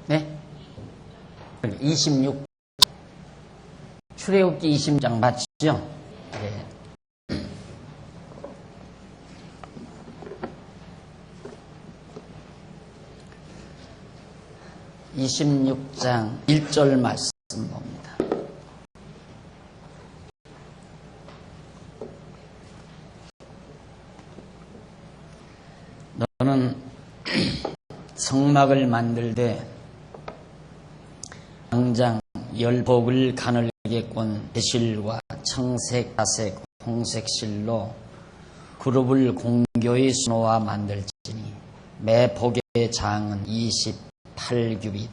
네? 26 출애굽기 20장 맞죠? 네. 26장 1절 말씀 봅니다. 너는 성막을 만들되 당장 열복을 가늘게 꼰 배실과 청색, 다색, 홍색 실로 그룹을 공교의 수놓아 만들지니 매 복의 장은 28규빗,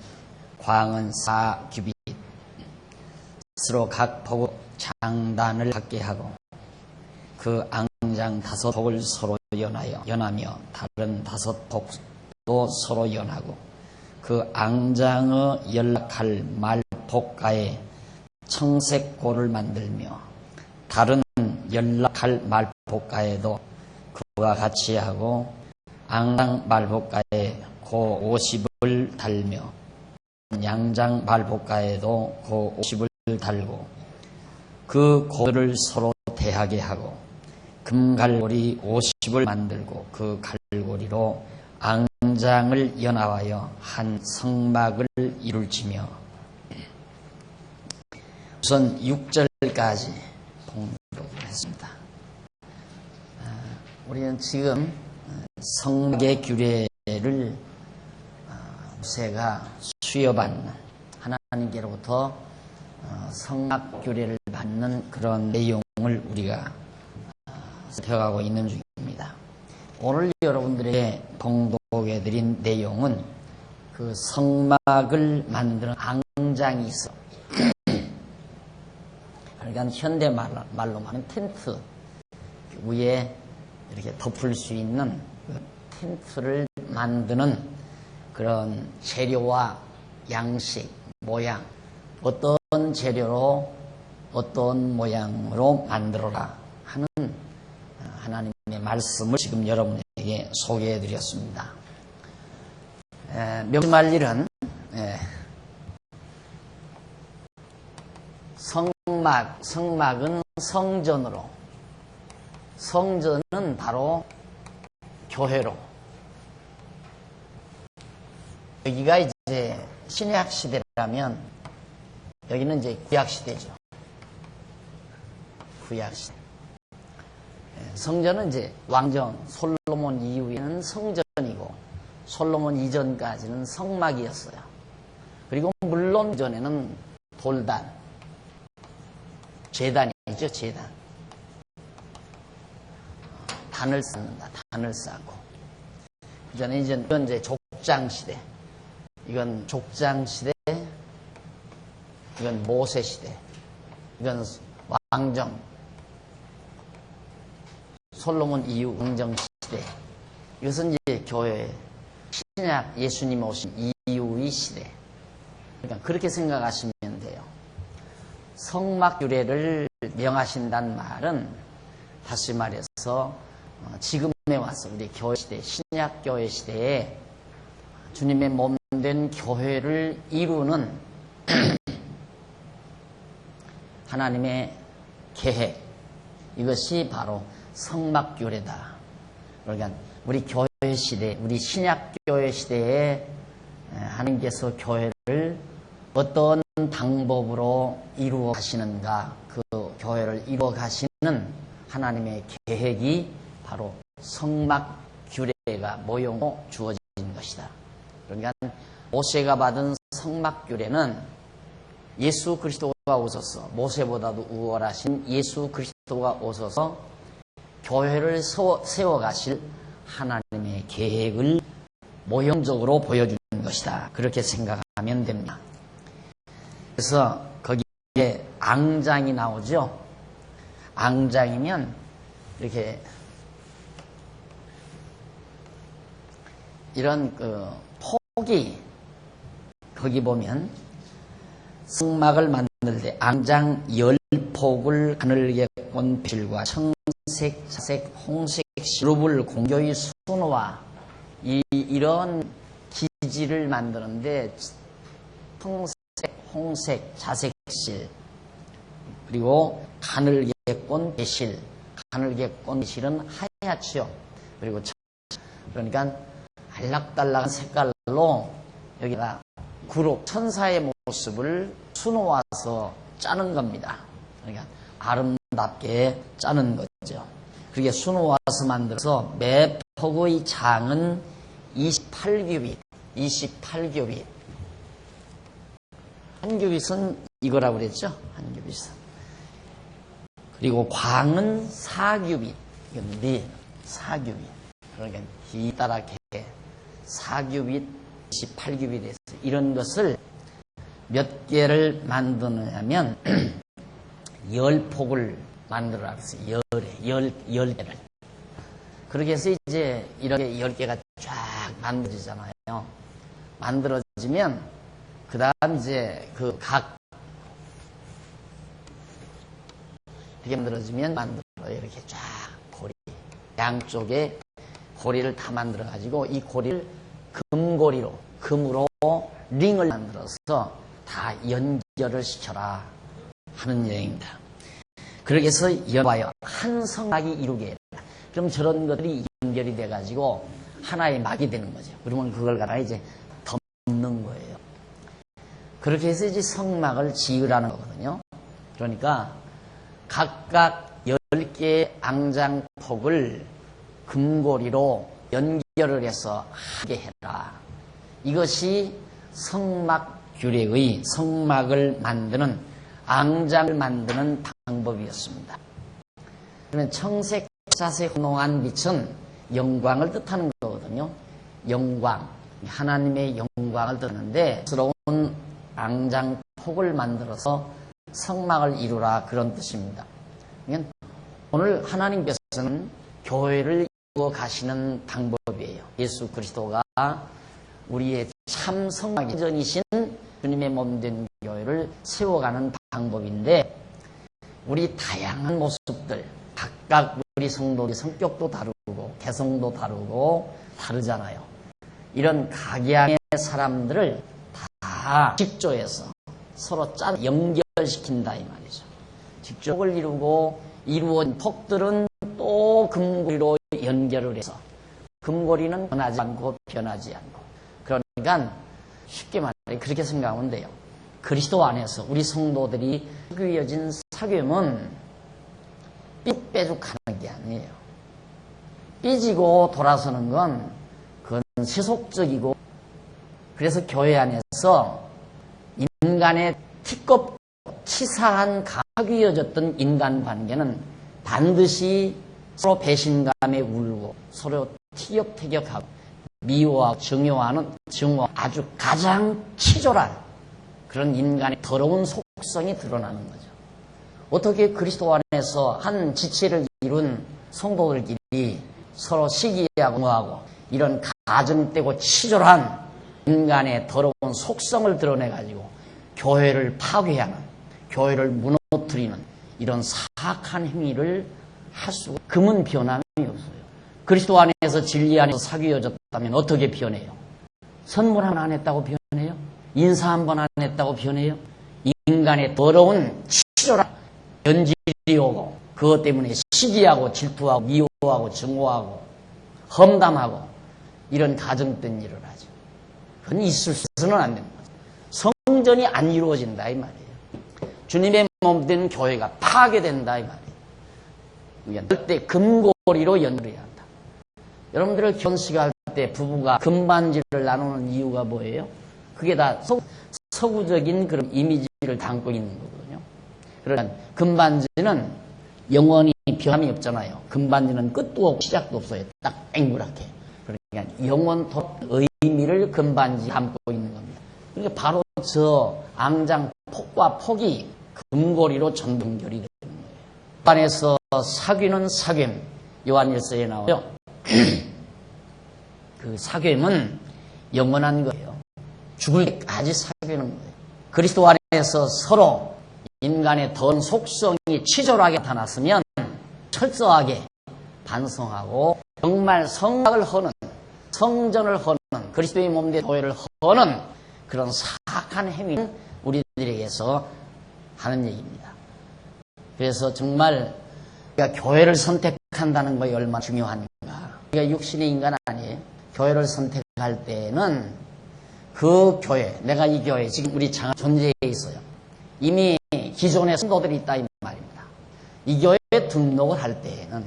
광은 4규빗, 스스로 각 복의 장단을 갖게 하고 그 앙장 5복을 서로 연하며 다른 5복도 서로 연하고 그 앙장의 연락할 말복가에 청색고를 만들며 다른 연락할 말복가에도 그와 같이 하고 앙장 말복가에 고 50을 달며 양장 말복가에도 고 50을 달고 그 고를 서로 대하게 하고 금갈고리 50을 만들고 그 갈고리로 앙장을 연합하여 한 성막을 이룰지며. 우선 6절까지 봉독을 했습니다. 우리는 지금 성막의 규례를 모세가 수여받는, 하나님께로부터 성막 규례를 받는 그런 내용을 우리가 살펴가고 있는 중입니다. 오늘 여러분들에게 봉독해드린 내용은 그 성막을 만드는 앙장이 있어. 그러니까 현대 말로 말하면 텐트 위에 이렇게 덮을 수 있는 그 텐트를 만드는 그런 재료와 양식, 모양, 어떤 재료로 어떤 모양으로 만들어라 하는 하나님의 말씀을 지금 여러분에게 소개해 드렸습니다. 명심할 일은 성막은 성전으로, 성전은 바로 교회로, 여기가 이제 신약 시대라면 여기는 이제 구약 시대죠. 구약 시대. 성전은 이제 왕정 솔로몬 이후에는 성전이고 솔로몬 이전까지는 성막이었어요. 그리고 물론 이전에는 돌단, 제단이죠, 제단. 단을 쌓는다, 단을 쌓고. 그전에 이건 이제 족장 시대. 이건 족장 시대, 이건 모세 시대, 이건 왕정, 솔로몬 이후 왕정 시대. 이것은 이제 교회, 신약 예수님 오신 이후의 시대. 그러니까 그렇게 생각하시면 돼요. 성막 규례를 명하신다는 말은 다시 말해서 지금에 와서 우리 교회 시대, 신약 교회 시대에 주님의 몸된 교회를 이루는 하나님의 계획, 이것이 바로 성막규례다. 그러니까 우리 교회 시대, 우리 신약 교회 시대에 하나님께서 교회를 어떤 방법으로 이루어 가시는가, 그 교회를 이루어 가시는 하나님의 계획이 바로 성막규례가 모형으로 주어진 것이다. 그러니까 모세가 받은 성막규례는 예수 그리스도가 오셔서, 모세보다도 우월하신 예수 그리스도가 오셔서 교회를 세워가실 하나님의 계획을 모형적으로 보여주는 것이다. 그렇게 생각하면 됩니다. 그래서 거기에 앙장이 나오죠. 앙장이면 이렇게 이런 그 폭이, 거기 보면 성막을 만들 때 앙장 10폭을 가늘게 꼰 빌과 청색, 자색, 홍색 그룹을 공교히 수놓아 이런 지지를 만드는데 청색, 홍색, 자색실, 그리고 가늘게꼰 배실, 가늘게꼰 배실은 하얗지요. 그리고 그러니까 알락달락한 색깔로 여기다 구록 천사의 모습을 수놓아서 짜는 겁니다. 그러니까 아름답게 짜는 거죠. 그렇게 수놓아서 만들어서 매 폭의 장은 28규빗, 28규빗. 한 규빗은 이거라고 그랬죠? 한 규빗은. 그리고 광은 4규빗. 이건 네, 4규빗. 그러니까 뒤따라게 4규빗, 28규빗에서 이런 것을 몇 개를 만드느냐면 10폭을 만들어라 그랬어요. 10개를. 그렇게 해서 이제 이렇게 10개가 쫙 만들어지잖아요. 만들어지면 그 다음 이제 그 각 이렇게 만들어지면 이렇게 쫙 고리 양쪽에 고리를 다 만들어 가지고 이 고리를 금고리로 금으로 링을 만들어서 다 연결을 시켜라 하는 여행입니다. 그렇게 해서 연와요 한 성막이 이루게 해라. 그럼 저런 것들이 연결이 돼 가지고 하나의 막이 되는 거죠. 그러면 그걸 갖다가 이제 덮는 거예요. 그렇게 해서 이제 성막을 지으라는 거거든요. 그러니까 각각 10개의 앙장폭을 금고리로 연결을 해서 하게 해라. 이것이 성막 규례의 성막을 만드는 앙장을 만드는 방법이었습니다. 그러면 청색, 자색, 혼홍한 빛은 영광을 뜻하는 거거든요. 영광, 하나님의 영광을 뜻하는데 스러운 앙장폭을 만들어서 성막을 이루라 그런 뜻입니다. 오늘 하나님께서는 교회를 이루어 가시는 방법이에요. 예수 그리스도가 우리의 참 성막이전이신 주님의 몸된 교회를 세워가는 방법인데 우리 다양한 모습들 각각 우리 성도의 성격도 다르고 개성도 다르고 다르잖아요. 이런 각양의 사람들을 다 직조해서 서로 연결시킨다 이 말이죠. 직조를 이루고 이루어진 폭들은 또 금고리로 연결을 해서 금고리는 변하지 않고 변하지 않고 그러니까 쉽게 말해 그렇게 생각하면 돼요. 그리스도 안에서 우리 성도들이 사귀어진 사귐은 삐빼죽하는 게 아니에요. 삐지고 돌아서는 건 그건 세속적이고 그래서 교회 안에서 인간의 티껍 치사한 사귀어졌던 인간관계는 반드시 서로 배신감에 울고 서로 티격태격하고 미워하고 증오 아주 가장 치졸한 그런 인간의 더러운 속성이 드러나는 거죠. 어떻게 그리스도 안에서 한 지체를 이룬 성도들끼리 서로 시기하고 뭐하고 이런 가증되고 치졸한 인간의 더러운 속성을 드러내가지고 교회를 파괴하는 교회를 무너뜨리는 이런 사악한 행위를 할 수가 금은 변함이 없어요. 그리스도 안에서 진리 안에서 사귀어졌다면 어떻게 변해요? 선물 하나 안 했다고 변해요? 인사 한 번 안 했다고 변해요? 인간의 더러운 치졸한 연질이 오고 그것 때문에 시기하고 질투하고 미워하고 증오하고 험담하고 이런 가정된 일을 하죠. 그건 있을수는 안 됩니다. 성전이 안 이루어진다 이 말이에요. 주님의 몸된 교회가 파괴된다 이 말이에요. 절대 금고리로 연결해야 한다. 여러분들 결혼식할 때 부부가 금반지를 나누는 이유가 뭐예요? 그게 다 서구적인 그런 이미지를 담고 있는 거거든요. 그러니까 금반지는 영원히 변함이 없잖아요. 금반지는 끝도 없고 시작도 없어요. 딱 앵그랗게. 그러니까 영원토록 의미를 금반지에 담고 있는 겁니다. 그러니까 바로 저 앙장폭과 폭이 금고리로 전부 연결이 되는 거예요. 안에서 사귀는 사귐, 요한일서에 나오죠. 그 사귐은 영원한 거예요. 죽을 때까지 사귀는 거예요. 그리스도 안에서 서로 인간의 더러운 속성이 치졸하게 나타났으면 철저하게 반성하고 정말 성막을 허는 성전을 허는 그리스도의 몸된 교회를 더는 그런 사악한 행위는 우리들에게서 하는 얘기입니다. 그래서 정말 우리가 교회를 선택한다는 것이 얼마나 중요한가. 우리가 육신의 인간 아니에요. 교회를 선택할 때는 그 교회, 내가 이 교회, 지금 우리 장안 존재해 있어요. 이미 기존의 성도들이 있다 이 말입니다. 이 교회에 등록을 할 때에는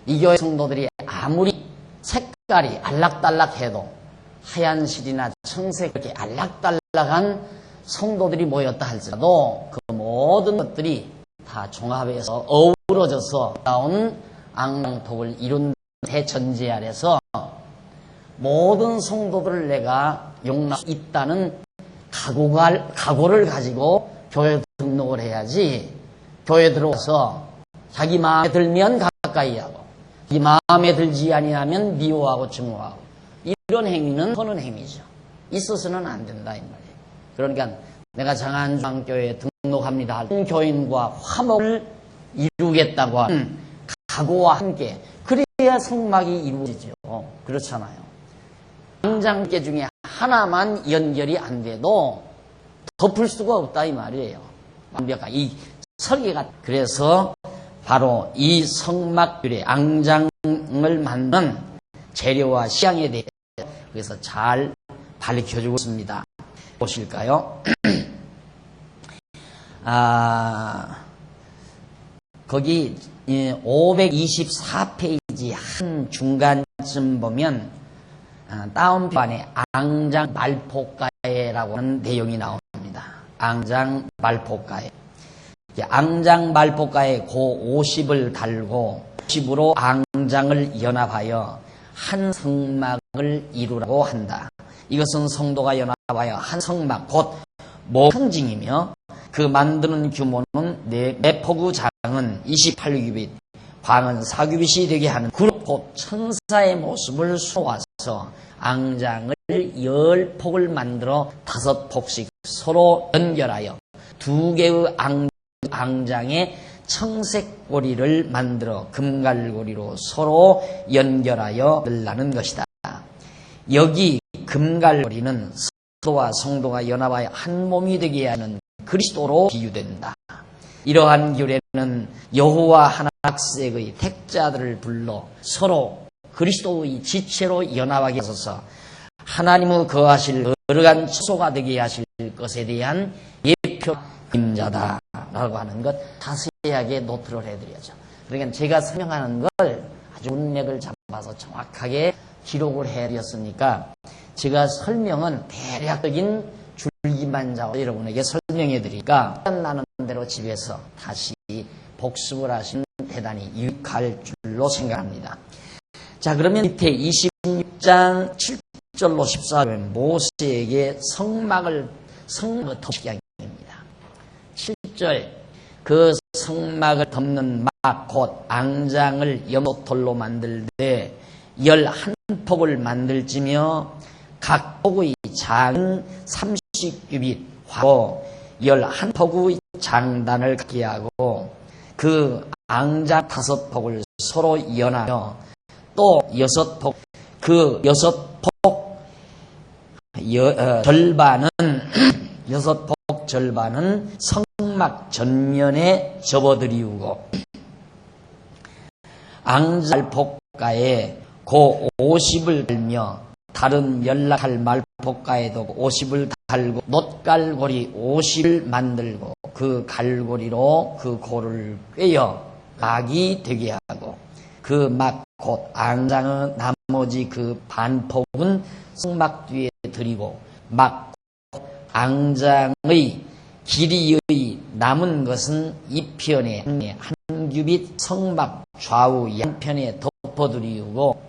이 교회 성도들이 아무리 색깔이 알락달락해도 하얀 실이나 청색 이렇게 알락달락한 성도들이 모였다 할지라도 그 모든 것들이 다 종합해서 어우러져서 나온 앙랑톡을 이룬 대전제 아래서 모든 성도들을 내가 용납할 수 있다는 각오를 가지고 교회에 등록을 해야지, 교회에 들어와서 자기 마음에 들면 가까이 하고 자기 마음에 들지 아니하면 미워하고 증오하고 이런 행위는 허는 행위죠. 있어서는 안 된다 이 말이에요. 그러니까 내가 장안중앙교회에 등록합니다. 교인과 화목을 이루겠다고 하는 각오와 함께 그래야 성막이 이루어지죠. 그렇잖아요. 당장계 중에 하나만 연결이 안 돼도 덮을 수가 없다 이 말이에요. 완벽한 이 설계가. 그래서 바로 이 성막들의 앙장을 만드는 재료와 시향에 대해서 그래서 잘 밝혀주고 있습니다. 보실까요? 거기 524페이지 한 중간쯤 보면 다운표 안에 앙장 말포가에라고 하는 내용이 나옵니다. 앙장 말포가에. 앙장 말포가에 고 50을 달고 50으로 앙장을 연합하여 한 성막을 이루라고 한다. 이것은 성도가 연합하여 한 성막 곧 모형징이며 그 만드는 규모는 내포구 장은 28규빗, 광은 4규빗이 되게 하는 그룹 곧 천사의 모습을 쏘아서 앙장을 10폭을 만들어 5폭씩 서로 연결하여 2개의 앙장에 청색고리를 만들어 금갈고리로 서로 연결하여 늘라는 것이다. 여기 금갈고리는 성도와 성도가 연합하여 한 몸이 되게 하는 그리스도로 비유된다. 이러한 규례는 여호와 하나님의 택자들을 불러 서로 그리스도의 지체로 연합하게 하소서 하나님의 거하실 거룩한 처소가 되게 하실 것에 대한 예표 그림자다라고 하는 것 자세하게 노트를 해드려야죠. 그러니까 제가 설명하는 걸 아주 문맥을 잡아서 정확하게 기록을 해드렸으니까 제가 설명은 대략적인 줄기만 잡아 여러분에게 설명해 드리니까 나는 대로 집에서 다시 복습을 하시면 대단히 유익할 줄로 생각합니다. 자, 그러면 밑에 26장 7절로 14절 모세에게 성막을 덮기입니다. 7절 그 성막을 덮는 막 곧 앙장을 염소털로 만들되 11폭을 만들지며 각 폭의 장은 30규빗 하고 11폭의 장단을 갖게 하고 그 앙장 5폭을 서로 연하여 또 6폭 그 6폭 절반은 6폭 절반은 성막 전면에 접어들이우고 앙장말폭가에 고 50을 달며 다른 연락할 말폭가에도 50을 달고 놋갈고리 50을 만들고 그 갈고리로 그 고를 꿰어 막이 되게 하고 그 막 곧 앙장의 나머지 그 반폭은 성막 뒤에 들이고 막 앙장의 길이의 남은 것은 이편에 한 규빗 성막 좌우 양편에 덮어두리우고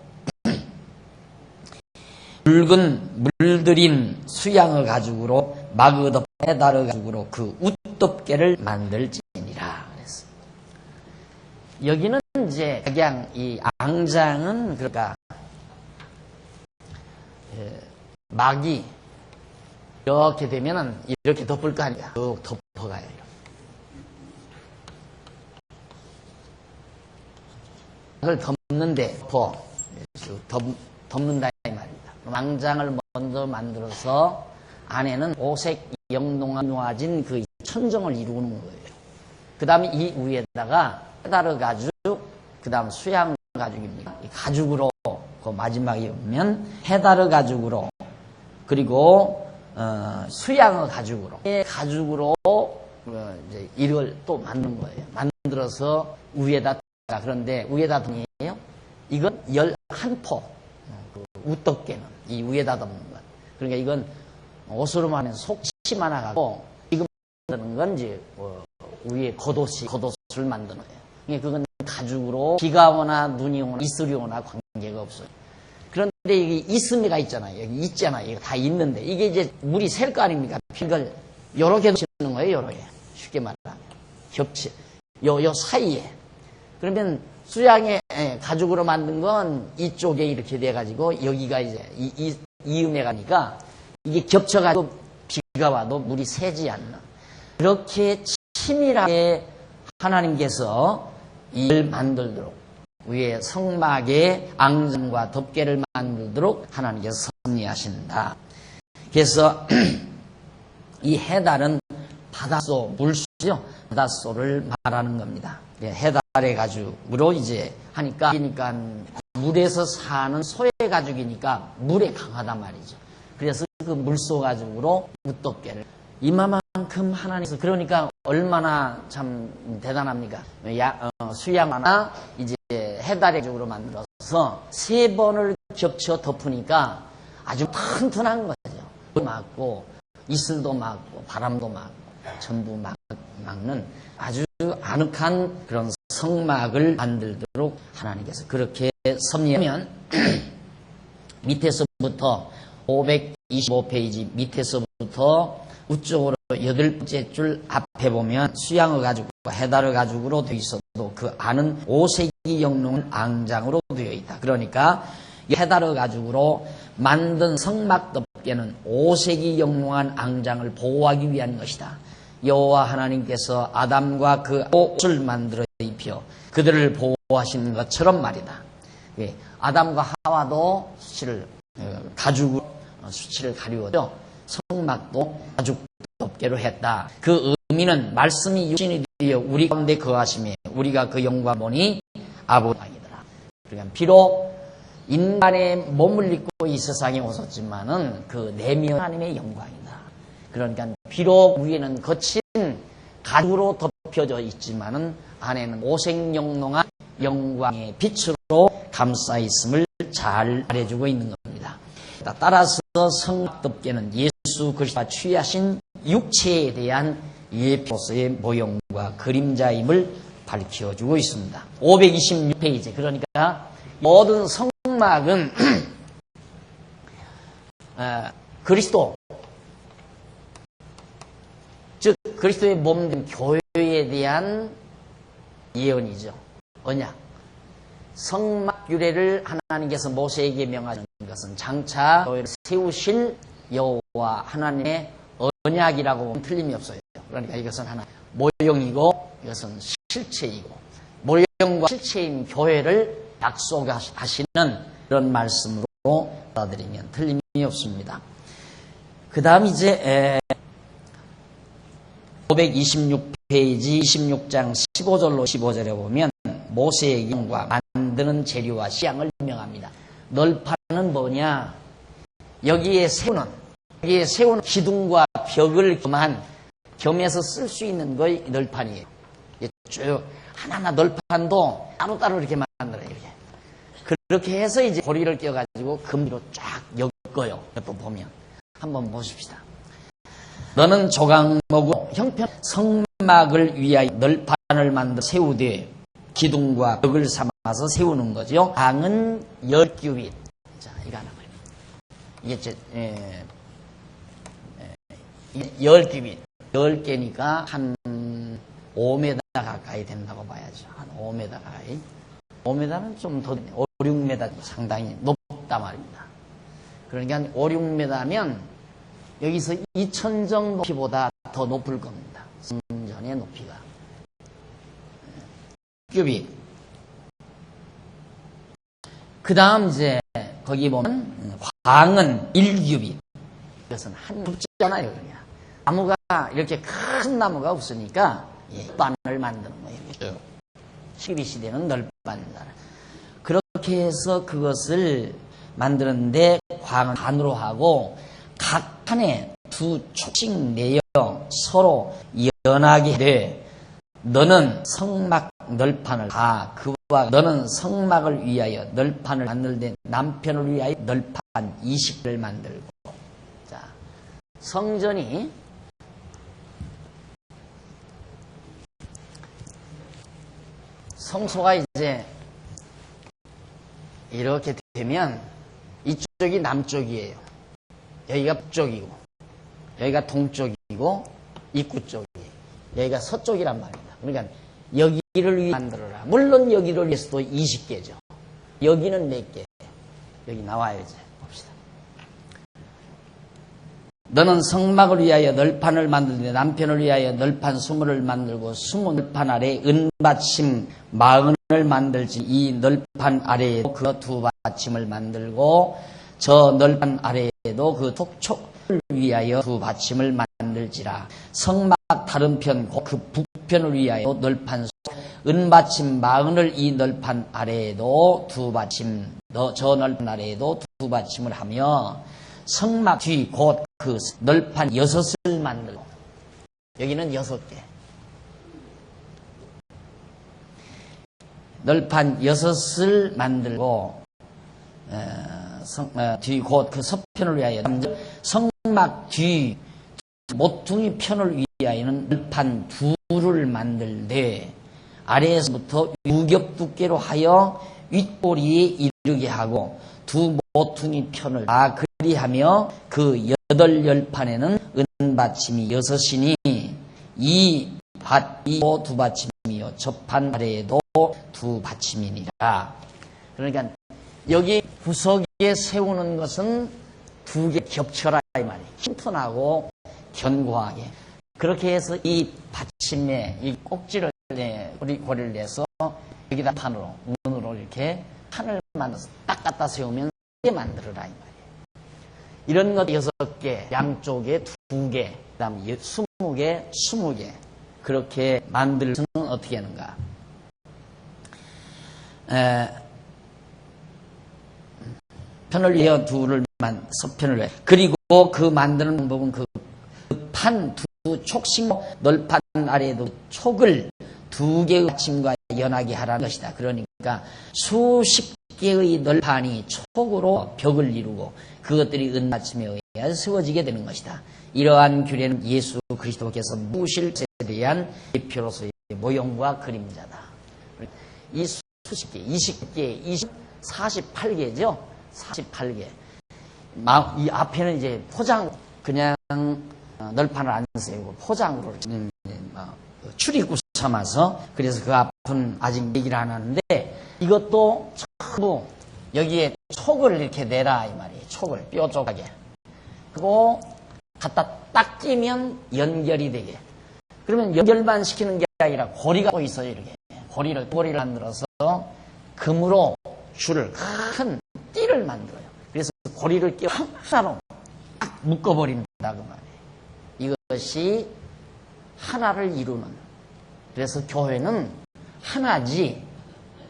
붉은 물들인 수양의 가죽으로 막의 덮에 다르 가죽으로 그 웃덮개를 만들지니라. 그랬어. 여기는 이제 그냥 이 앙장은 그러니까 막이 이렇게 되면은 이렇게 덮을 거 아니야. 쭉 덮어가요. 그걸 덮는데 덮는다 이 말입니다. 앙장을 먼저 만들어서 안에는 오색 영롱진 그 천정을 이루는 거예요. 그 다음에 이 위에다가 헤다르 가죽, 그 다음 수양 가죽입니다. 이 가죽으로 그 마지막에 보면 헤다르 가죽으로 그리고 수양의 가죽으로 이제 이걸 또 만든 거예요. 만들어서 위에다 그런데 위에다 덮이에요. 이건 11포 그 우떡게는 이 위에다 덮는 것. 그러니까 이건 옷으로만 해서 속치 많아가지고 지금 만드는 건 이제 위에 겉옷을 만드는 거예요. 그러니까 그건 가죽으로 비가 오나 눈이 오나 이슬이 오나 관계가 없어요. 그런데 이게 있음이가 있잖아요. 여기 있잖아요. 이거 다 있는데 이게 이제 물이 셀 거 아닙니까? 이걸 요렇게 놓는 거예요. 요렇게 쉽게 말하면 겹치 요 사이에. 그러면 수양의 가죽으로 만든 건 이쪽에 이렇게 돼가지고 여기가 이제 이음에 가니까 이게 겹쳐가지고 비가 와도 물이 새지 않는 그렇게 치밀하게 하나님께서 이를 만들도록 위에 성막에 앙장과 덮개를 만들도록 하나님께서 섭리하신다. 그래서 이 해달은 바닷소, 물수죠. 바닷소를 말하는 겁니다. 해달의 가죽으로 이제 하니까 물에서 사는 소의 가죽이니까 물에 강하단 말이죠. 그래서 그 물소 가죽으로 우떡개를 이마만큼 하나님께서 그러니까 얼마나 참 대단합니까? 수양 하나 이제 해달의 가죽으로 만들어서 3번을 겹쳐 덮으니까 아주 튼튼한 거죠. 막고 이슬도 막고 바람도 막고 전부 막는 아주 아늑한 그런 성막을 만들도록 하나님께서 그렇게 섭리하면 밑에서부터 525페이지 밑에서부터 우쪽으로 8번째 줄 앞에 보면 수양의 가죽과 해달의 가죽으로 되어 있어도 그 안은 오색이 영롱한 앙장으로 되어 있다. 그러니까 해달의 가죽으로 만든 성막 덮개는 오색이 영롱한 앙장을 보호하기 위한 것이다. 여호와 하나님께서 아담과 그 옷을 만들어 입혀 그들을 보호하시는 것처럼 말이다. 아담과 하와도 가죽으로 수치를 가리웠죠. 성막도 가죽 덮개로 했다. 그 의미는 말씀이 육신이 되어 우리 가운데 거하시며 우리가 그 영광 보니 아버지이더라. 그러니까 비록 인간의 몸을 입고 이 세상에 오셨지만은 그 내면 하나님의 영광이다. 그러니까 비록 위에는 거친 가죽으로 덮여져 있지만은 안에는 오색영롱한 영광의 빛으로 감싸 있음을 잘 말해주고 있는 겁니다. 따라서 성막 덮개는 예수 그리스도가 취하신 육체에 대한 예표로서의 모형과 그림자임을 밝혀주고 있습니다. 526페이지 그러니까 모든 성막은 그리스도 즉 그리스도의 몸된 교회에 대한 예언이죠. 언약. 성막 유래를 하나님께서 모세에게 명하신 것은 장차 교회를 세우실 여호와 하나님의 언약이라고 보면 틀림이 없어요. 그러니까 이것은 하나 모형이고 이것은 실체이고 모형과 실체인 교회를 약속하시는 그런 말씀으로 받아들이면 틀림이 없습니다. 그 다음 이제 526페이지 26장 15절로 15절에 보면 모세의 영과 만드는 재료와 시향을 명합니다. 널판은 뭐냐? 여기에 세우는 기둥과 벽을 겸해서 쓸 수 있는 거의 널판이에요. 쭉 하나하나 널판도 따로따로 이렇게 만들어요. 이렇게. 그렇게 해서 이제 고리를 껴가지고 금으로 쫙 엮어요. 또 보면 한번 보십시다. 너는 조각목으로 형편 성막을 위하여 널판을 만들어 세우되 기둥과 벽을 삼아서 세우는 거죠. 방은 10규빗. 자, 이거 하나 봐요. 이게 10규빗. 10개니까 한 5m 가까이 된다고 봐야죠. 한 5m 가까이. 5m는 좀 더, 5, 6m 상당히 높다 말입니다. 그러니까 5, 6m면 여기서 2000정 높이보다 더 높을 겁니다. 성전의 높이가. 규빗. 그 다음 이제 거기 보면 광은 일규빗. 이것은 한 굽잖아요, 그냥. 나무가 이렇게 큰 나무가 없으니까 널판을 만드는 거예요. 시기시대는 널판이다. 그렇게 해서 그것을 만드는데 광은 반으로 하고 각 판에 두 촉씩 내어 서로 연하게 돼. 너는 성막 널판을 다 그와 너는 성막을 위하여 널판을 만들되 남편을 위하여 널판 20개를 만들고. 자, 성전이 성소가 이제 이렇게 되면 이쪽이 남쪽이에요. 여기가 북쪽이고 여기가 동쪽이고 입구 쪽이 여기가 서쪽이란 말입니다. 그러니까 여기를 위해 만들어라. 물론 여기를 위해서도 20개죠. 여기는 몇 개? 여기 나와요. 이제 봅시다. 너는 성막을 위하여 널판을 만들되 남편을 위하여 널판 20을 만들고 20 널판 아래 은받침 40을 만들지. 이 널판 아래에 그 두 받침을 만들고 저 널판 아래에도 그 톡촉을 위하여 두 받침을 만들지라. 성막 다른 편 그 북편을 위하여 널판 은받침 40을 이 널판 아래에도 두 받침 저 널판 아래에도 두 받침을 하며 성막 뒤 곧 그 널판 6을 만들고 여기는 6개 널판 6을 만들고 뒤 곧 그 서편을 위하여 성막 뒤 모퉁이 편을 위하여는 널판 2를 만들되 아래에서부터 유겹 두께로 하여 윗꼬리에 이르게 하고 두 모퉁이 편을 다 그리하며 그 8열판에는 은받침이 6이니 이 두 받침이요 저판 아래에도 두 받침이니라. 그러니까 여기 구석에 세우는 것은 2개 겹쳐라 이 말이에요. 튼튼하고 견고하게. 그렇게 해서 이 받침에 이 꼭지를 고리를 내서 여기다 판으로 눈으로 이렇게 판을 만들어서 딱 갖다 세우면 이게 만들어라 이 말이에요. 이런 것 6개, 양쪽에 2개, 그 다음에 20개, 20개 그렇게 만들 수는 어떻게 하는가? 편을 위하여 2를 서편을 해. 그리고 그 만드는 방법은 그 판 두 촉씩 널판 아래에도 촉을 2개의 받침과 연하게 하라는 것이다. 그러니까 수십 개의 널판이 촉으로 벽을 이루고 그것들이 은받침에 의해 세워지게 되는 것이다. 이러한 규례는 예수 그리스도께서 누구실 것에 대한 대표로서의 모형과 그림자다. 이 수십 개, 20개, 48개죠. 48개. 이 앞에는 이제 포장, 그냥 널판을 안 세우고 포장으로 출입구 삼아서 그래서 그 앞은 아직 얘기를 안 하는데 이것도 전부 여기에 촉을 이렇게 내라 이 말이에요. 촉을 뾰족하게. 그리고 갖다 딱 끼면 연결이 되게. 그러면 연결만 시키는 게 아니라 고리가 또 있어요. 이렇게 고리를 만들어서 금으로 줄을 큰 띠를 만들어요. 그래서 고리를 끼워 하나로 딱 묶어버린다 그 말이에요. 이것이 하나를 이루는. 그래서 교회는 하나지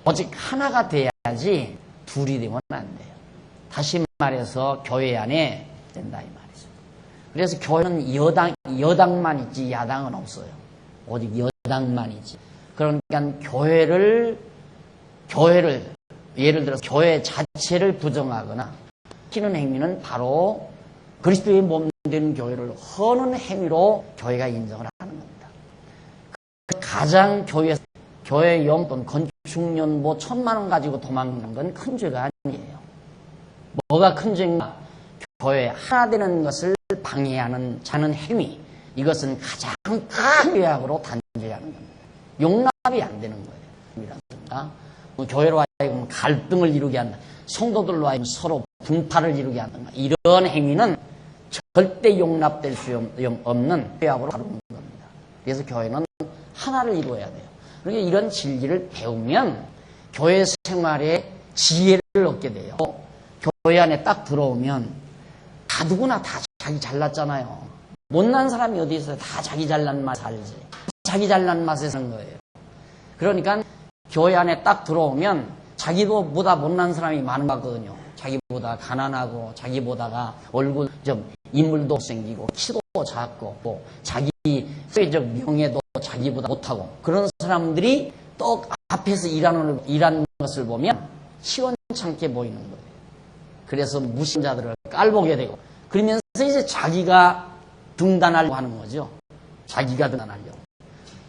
오직 하나가 돼야지 둘이 되면 안 돼요. 다시 말해서 교회 안에 된다 이 말이죠. 그래서 교회는 여당만 있지 야당은 없어요. 오직 여당만 있지. 그러니까 교회를 예를 들어서 교회 자체를 부정하거나 시키는 행위는 바로 그리스도의 몸 된 교회를 허는 행위로 교회가 인정을 하는 겁니다. 가장 교회 용돈 건축년 1,000만 원 가지고 도망가는 건 큰 죄가 아니에요. 뭐가 큰 죄인가? 교회 하나 되는 것을 방해하는 자는 행위. 이것은 가장 큰 죄악으로 단죄하는 겁니다. 용납이 안 되는 거예요. 교회로 하여금 갈등을 이루게 한다. 성도들로 하여금 서로 분파를 이루게 한다. 이런 행위는 절대 용납될 수 없는 죄악으로 다루는 겁니다. 그래서 교회는 하나를 이루어야 돼요. 그러니까 이런 진리를 배우면 교회 생활에 지혜를 얻게 돼요. 교회 안에 딱 들어오면 다 누구나 다 자기 잘났잖아요. 못난 사람이 어디 있어요? 다 자기 잘난 맛 살지. 자기 잘난 맛에 사는 거예요. 그러니까 교회 안에 딱 들어오면 자기보다 못난 사람이 많은 거거든요. 자기보다 가난하고 자기보다가 얼굴 좀 인물도 생기고 키도 작고 또 자기 사회적 명예도 자기보다 못하고 그런 사람들이 또 앞에서 일하는 것을 보면 시원찮게 보이는 거예요. 그래서 무신자들을 깔보게 되고 그러면서 이제 자기가 등단하려고 하는 거죠. 자기가 등단하려고.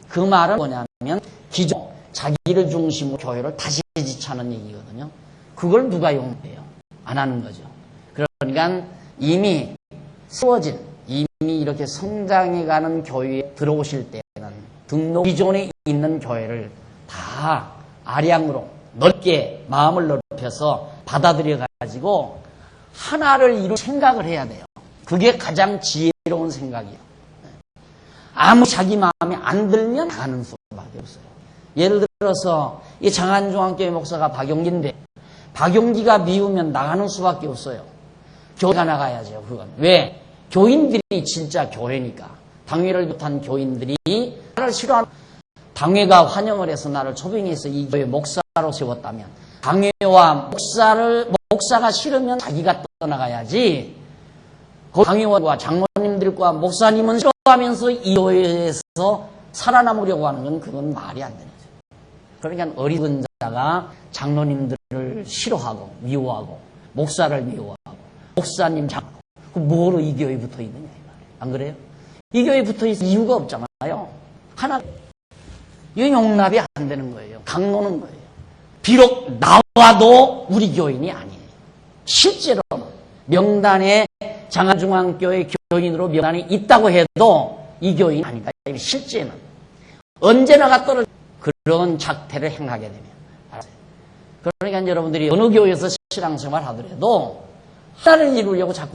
그 말은 뭐냐면 기존 자기를 중심으로 교회를 다시 지차는 얘기거든요. 그걸 누가 용납해요? 안 하는 거죠. 그러니까 이미 세워진 이미 이렇게 성장해가는 교회에 들어오실 때는 등록 기존에 있는 교회를 다 아량으로 넓게 마음을 넓혀서 받아들여 가지고 하나를 이룰 생각을 해야 돼요. 그게 가장 지혜로운 생각이에요. 아무 자기 마음에 안 들면 나가는 수밖에 없어요. 예를 들어서 이 장안중앙교회 목사가 박용기인데 박용기가 미우면 나가는 수밖에 없어요. 교회가 나가야죠. 그건 왜? 교인들이 진짜 교회니까. 당회를 비롯한 교인들이 나를 싫어하는 당회가 환영을 해서 나를 초빙해서 이 교회 목사로 세웠다면 당회와 목사가 싫으면 자기가 떠나가야지. 그 당회와 장로님들과 목사님은 싫어하면서 이 교회에서 살아남으려고 하는 건 그건 말이 안 되는 거죠. 그러니까 어리석은 자가 장로님들을 싫어하고 미워하고 목사를 미워하고 목사님 장로 뭐로 이 교회에 붙어 있느냐 이 말이에요. 안 그래요? 이 교회에 붙어 있을 이유가 없잖아요. 하나 이 용납이 안 되는 거예요. 강노는 거예요. 비록 나와도 우리 교인이 아니에요. 실제로 명단에 장안중앙교회 교인으로 명단이 있다고 해도 이 교인이 아니다. 실제는 언제나가 떨어져 그런 작태를 행하게 되면 알았어요. 그러니까 여러분들이 어느 교회에서 신앙생활 하더라도 하나를 이루려고 자꾸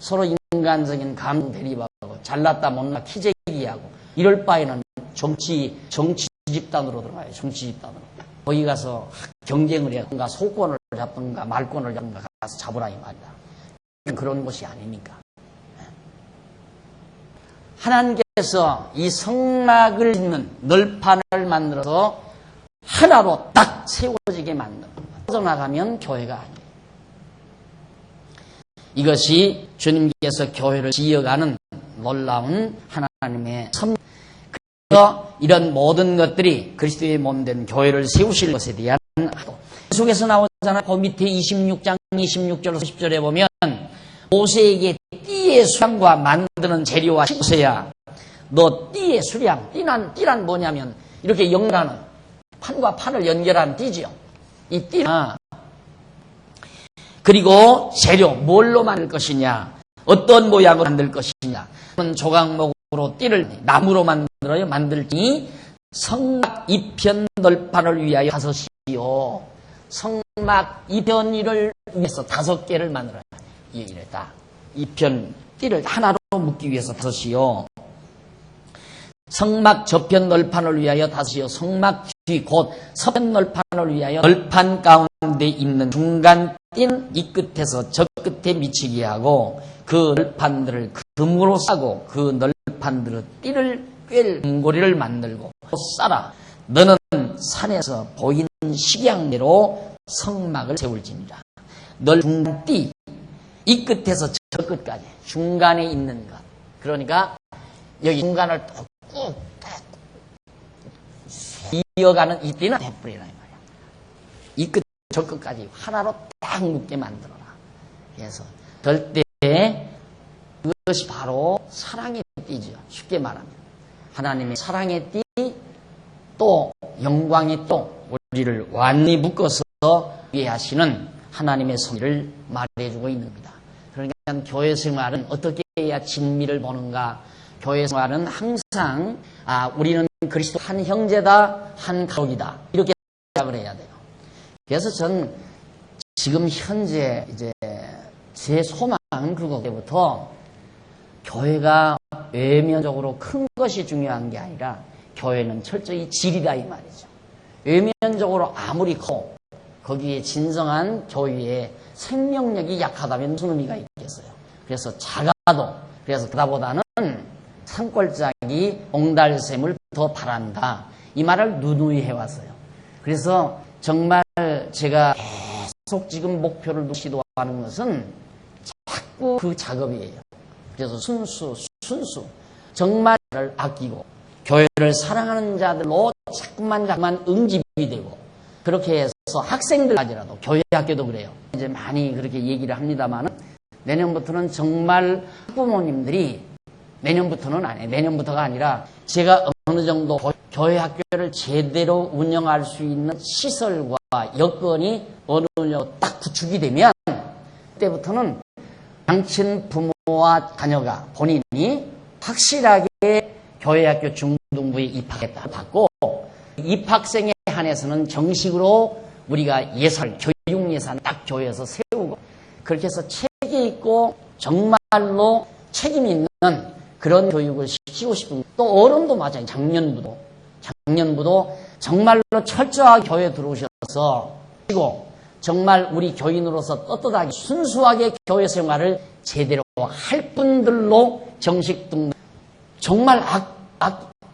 서로 인간적인 감정 대립하고 잘났다 못났다 키재기하고 이럴 바에는 정치 집단으로 들어가요. 정치 집단으로. 거기 가서 경쟁을 해야 소권을 잡든가 말권을 잡든가 가서 잡으라 이 말이다. 그런 것이 아니니까. 하나님께서 이 성막을 짓는 널판을 만들어서 하나로 딱 세워지게 만드는 거예요. 빠져나가면 교회가 아니에요. 이것이 주님께서 교회를 지어가는 놀라운 하나님의 섭리. 그래서 이런 모든 것들이 그리스도의 몸된 교회를 세우실 것에 대한 하도. 속에서 나오잖아요. 그 밑에 26장 26절 30절에 보면 모세에게 띠의 수량과 만드는 재료와 모세야 너 띠의 수량 띠란 뭐냐면 이렇게 연결하는 판과 판을 연결한 띠죠. 이 띠는 그리고 재료 뭘로 만들 것이냐 어떤 모양으로 만들 것이냐 조각목으로 띠를 나무로 만들어요. 만들지 성막 이편 널판을 위하여 5이요. 성막 이편을 위해서 5개를 만들어요. 이랬다. 이편 띠를 하나로 묶기 위해서 5이요. 성막 저편 널판을 위하여 5이요. 성막 뒤 곧 서편 널판을 위하여 널판 가운데 있는 중간 띠는 이 끝에서 저 끝에 미치게 하고 그 널판들을 금으로 싸고 그 널판들의 띠를 꿰 금고리를 만들고 싸라. 너는 산에서 보이는 식양대로 성막을 세울지니라. 널 중간 띠 이 끝에서 저 끝까지 중간에 있는 것. 그러니까 여기 중간을 꾹 이어가는 이 띠는 대뿔이라 이 말이야. 이 끝 저 끝까지 하나로 딱 묶게 만들어라. 그래서 될 때 그것이 바로 사랑의 띠죠. 쉽게 말하면 하나님의 사랑의 띠 또 영광의 또 우리를 완전히 묶어서 이해하시는 하나님의 섭리를 말해주고 있는 겁니다. 그러니까 교회 생활은 어떻게 해야 진미를 보는가? 교회 생활은 항상 우리는 그리스도 한 형제다, 한 가족이다 이렇게 생각을 해야 돼요. 그래서 전 지금 현재 이제 제 소망은 그거부터 교회가 외면적으로 큰 것이 중요한 게 아니라 교회는 철저히 질이다 이 말이죠. 외면적으로 아무리 커 거기에 진정한 교회의 생명력이 약하다면 무슨 의미가 있겠어요. 그래서 작아도, 그래서 그다보다는 산골짜기 옹달샘을 더 바란다. 이 말을 누누이 해왔어요. 그래서 정말 제가 계속 지금 목표를 시도하는 것은 자꾸 그 작업이에요. 그래서 순수 정말 아끼고 교회를 사랑하는 자들로 자꾸만 응집이 되고, 그렇게 해서 학생들까지라도, 교회 학교도 그래요. 이제 많이 그렇게 얘기를 합니다만 내년부터는 정말 학부모님들이, 내년부터는 아니에요. 내년부터가 아니라 제가 어느 정도 교회 학교를 제대로 운영할 수 있는 시설과 여건이 어느 정도 딱 구축이 되면 그때부터는 양친 부모와 자녀가 본인이 확실하게 교회학교 중등부에 입학했다 받고, 입학생에 한해서는 정식으로 우리가 예산, 교육 예산을 딱 교회에서 세우고, 그렇게 해서 책이 있고 정말로 책임 있는 그런 교육을 시키고 싶은, 또 어른도 마찬가지. 작년부도 정말로 철저하게 교회에 들어오셔서 정말 우리 교인으로서 떳떳하게 순수하게 교회 생활을 제대로 할 분들로 정식 등록. 정말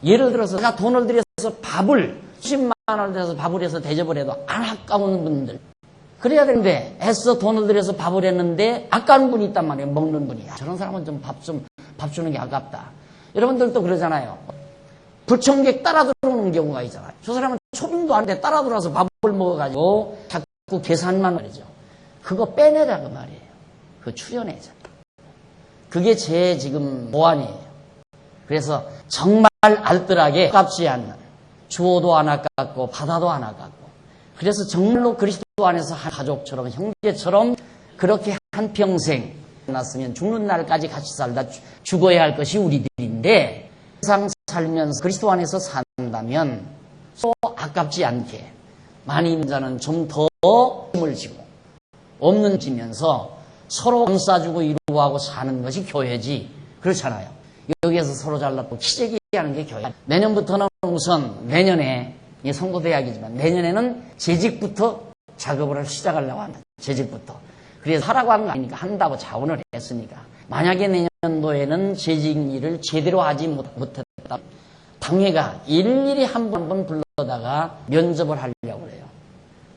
예를 들어서 내가 돈을 들여서 밥을 10만 원을 들여서 밥을 해서 대접을 해도 안 아까운 분들, 그래야 되는데 애써 돈을 들여서 밥을 했는데 아까운 분이 있단 말이에요. 먹는 분이. 저런 사람은 밥 주는 게 아깝다. 여러분들도 그러잖아요. 불청객 따라 들어오는 경우가 있잖아요. 저 사람은 초빙도 안 돼 따라 들어와서 밥을 먹어가지고 자꾸 계산만 말이죠. 그거 빼내자 그 말이에요. 그거 추려내자. 그게 제 지금 모안이에요. 그래서 정말 알뜰하게 아깝지 않는, 주어도 안 아깝고 받아도 안 아깝고, 그래서 정말로 그리스도 안에서 한 가족처럼 형제처럼 그렇게 한평생 났으면 죽는 날까지 같이 살다 죽어야 할 것이 우리들인데, 세상 살면서 그리스도 안에서 산다면 또 아깝지 않게 많이 있는 자는 좀 더 힘을 지고 없는 지면서 서로 감싸주고 이루어하고 사는 것이 교회지. 그렇잖아요. 여기에서 서로 잘났고 키재기하는 게 교회. 내년부터는 우선, 내년에 선거대학이지만 내년에는 재직부터 작업을 시작하려고 합니다. 재직부터. 그래서 하라고 한 거 아니니까 한다고 자원을 했으니까. 만약에 내년도에는 재직 일을 제대로 하지 못했다, 당회가 일일이 한 번 불러다가 면접을 하려고 그래요.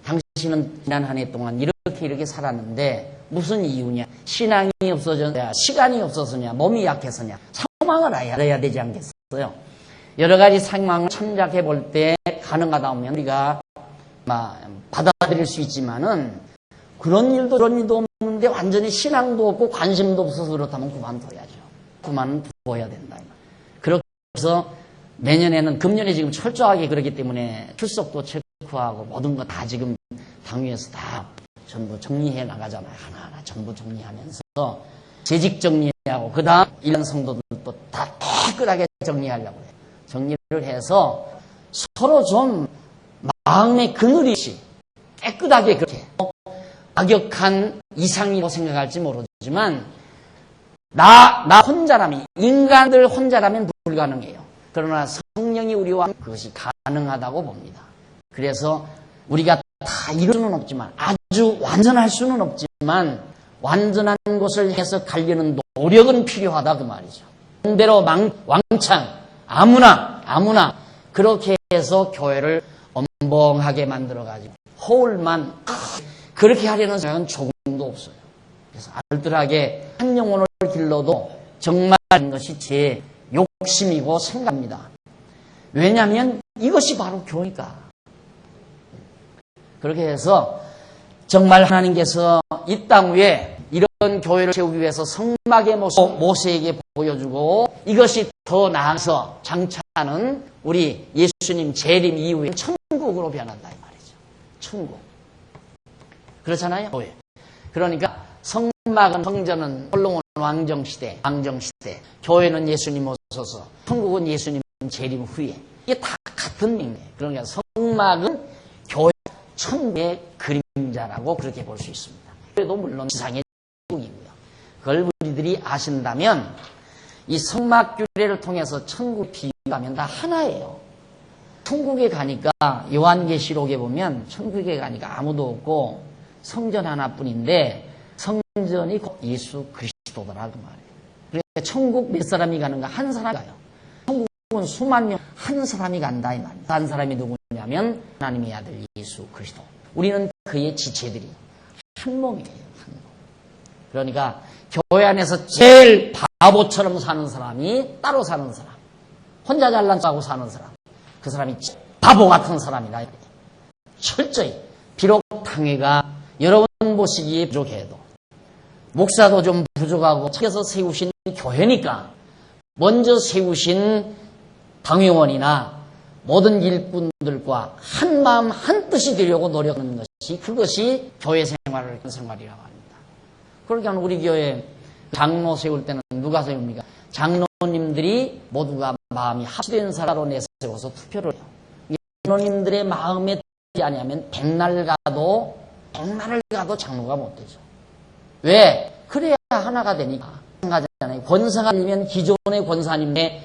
당신은 지난 한 해 동안 이렇게 살았는데 무슨 이유냐? 신앙이 없어졌냐? 시간이 없어서냐? 몸이 약해서냐? 상황을 알아야 되지 않겠어요? 여러 가지 상황을 참작해 볼 때 가능하다 하면 우리가 받아들일 수 있지만은, 그런 일도 없는데 완전히 신앙도 없고 관심도 없어서 그렇다면 그만둬야죠. 그만둬야 된다. 그렇게 해서 내년에는, 금년에 지금 철저하게 그렇기 때문에 출석도 체크하고 모든 거 다 지금 당위에서 다 전부 정리해 나가잖아요. 하나하나 전부 정리하면서 재직 정리하고, 그 다음 1년 성도들도 다 깨끗하게 정리하려고 해요. 정리를 해서 서로 좀 마음의 그늘이 깨끗하게, 그렇게 악역한 이상이라고 생각할지 모르지만 나 혼자라면, 인간들 혼자라면 불가능해요. 그러나 성령이 우리와 그것이 가능하다고 봅니다. 그래서 우리가 다 이룰 수는 없지만, 아주 완전할 수는 없지만 완전한 것을 해서 가려는 노력은 필요하다 그 말이죠. 반대로 왕창 아무나 그렇게 해서 교회를 엄벙하게 만들어가지고 허울만 그렇게 하려는 생각은 조금도 없어요. 그래서 알뜰하게 한 영혼을 길러도 정말 것이 제 욕심이고 생각입니다. 왜냐하면 이것이 바로 교회니까. 그렇게 해서 정말 하나님께서 이 땅 위에 이런 교회를 세우기 위해서 성막의 모습 모세에게 보여주고, 이것이 더 나아서 장차는 우리 예수님 재림 이후에 천국으로 변한다 이 말이죠. 천국. 그렇잖아요. 교회. 그러니까 성막은, 성전은 솔로몬 왕정시대, 교회는 예수님 오셔서, 천국은 예수님 재림 후에. 이게 다 같은 의미예요. 그러니까 성막은 교회, 천국의 그림자라고 그렇게 볼 수 있습니다. 교회도 물론 지상의 천국이고요. 그걸 우리들이 아신다면 이 성막 규례를 통해서 천국 비유하면 다 하나예요. 천국에 가니까 요한계시록에 보면 천국에 가니까 아무도 없고 성전 하나뿐인데 성전이 곧 예수 그리스도더라 그 말이에요. 그러니까 천국 몇 사람이 가는가? 한 사람이 가요. 천국은 수만 명 한 사람이 간다 이 말입니다. 한 사람이 누구냐면 하나님의 아들 예수 그리스도. 우리는 그의 지체들이 한 몸이에요. 한 몸. 그러니까 교회 안에서 제일 바보처럼 사는 사람이 따로 사는 사람, 혼자 잘난 척하고 사는 사람, 그 사람이 바보 같은 사람이다. 철저히 비록 당회가 여러분 보시기에 부족해도 목사도 좀 부족하고 책에서 세우신 교회니까 먼저 세우신 당회원이나 모든 일꾼들과 한 마음 한 뜻이 되려고 노력하는 것이 그것이 교회 생활이라고 합니다. 그러니까 우리 교회 장로 세울 때는 누가 세웁니까? 장로님들이 모두가 마음이 합치된 사람으로 내세워서 투표를 해요. 장로님들의 마음에 들지 아니하면 백날을 가도 장로가 못 되죠. 왜? 그래야 하나가 되니까. 하잖아요. 권사가 되면 기존의 권사님의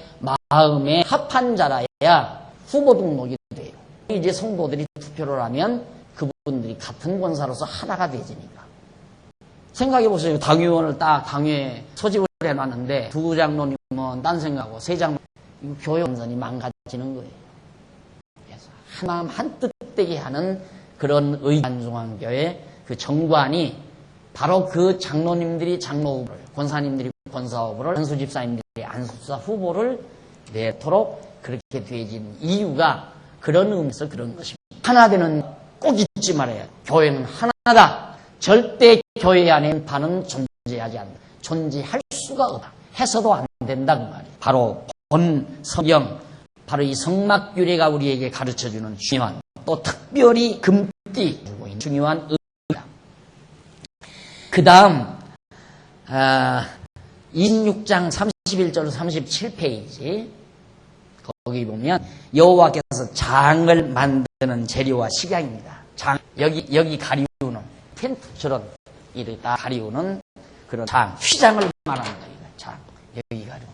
마음에 합한 자라야 후보 등록이 돼요. 이제 성도들이 투표를 하면 그분들이 같은 권사로서 하나가 되지니까. 생각해 보세요. 당회원을 딱 당회에 소집을 해놨는데 두 장로님은 딴 생각하고 세 장로 교회 원선이 망가지는 거예요. 그래서 한 마음 한 뜻 되게 하는 그런 한중앙교회 그 정관이 바로 그 장로님들이 장로 후보를, 권사님들이 권사 후보를, 안수 집사님들이 안수집사 후보를 내도록 그렇게 되어진 이유가 그런 의미에서 그런 것입니다. 하나 되는 꼭 잊지 말아야. 교회는 하나다. 절대 교회 안에 반은 존재하지 않는다. 존재할 수가 없다. 해서도 안 된다 그 말이에요. 바로 본 성경, 바로 이 성막규례가 우리에게 가르쳐주는 중요한, 또 특별히 금띠 중요한 의미다. 그 다음 26장 31절 37페이지 거기 보면 여호와께서 장을 만드는 재료와 식양입니다. 장, 여기 가리우는 텐트처럼 이렇게 다 가리우는 그런 장, 휘장을 말하는 거예요. 장, 여기 가리우.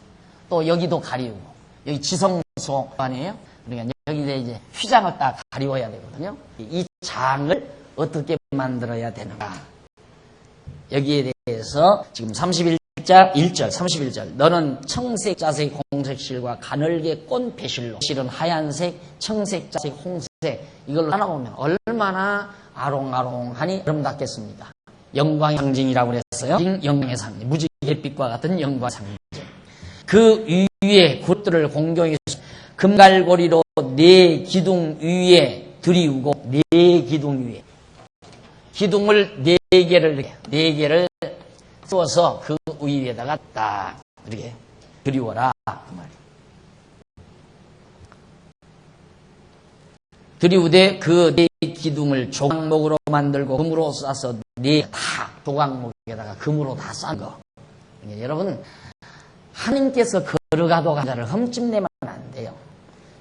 또 여기도 가리우고 여기 지성소 아니에요? 그러니까 여기 이제 휘장을 딱 가리워야 되거든요. 이 장을 어떻게 만들어야 되는가? 여기에 대해서 지금 31절 너는 청색, 자색, 홍색 실과 가늘게 꼰 배실로 실은 하얀색, 청색, 자색, 홍색 이걸로 하나 보면 얼마나 아롱아롱하니 아름답겠습니까? 영광의 상징이라고 그랬어요. 영광의 상징, 무지갯빛과 같은 영광의 상징. 그 위에 굿들을 공경히 금갈고리로 네 기둥 위에 들이우고 네 기둥 위에 기둥을 네 개를 쏘아서 그 위에다가 딱 이렇게 들이워라 그 말이에요. 들이우되 그 네 기둥을 조각목으로 만들고 금으로 싸서 네 다 조각목에다가 금으로 다 싼 거. 그러니까 여러분 하나님께서 거르가도 감자를 흠집내면 안 돼요.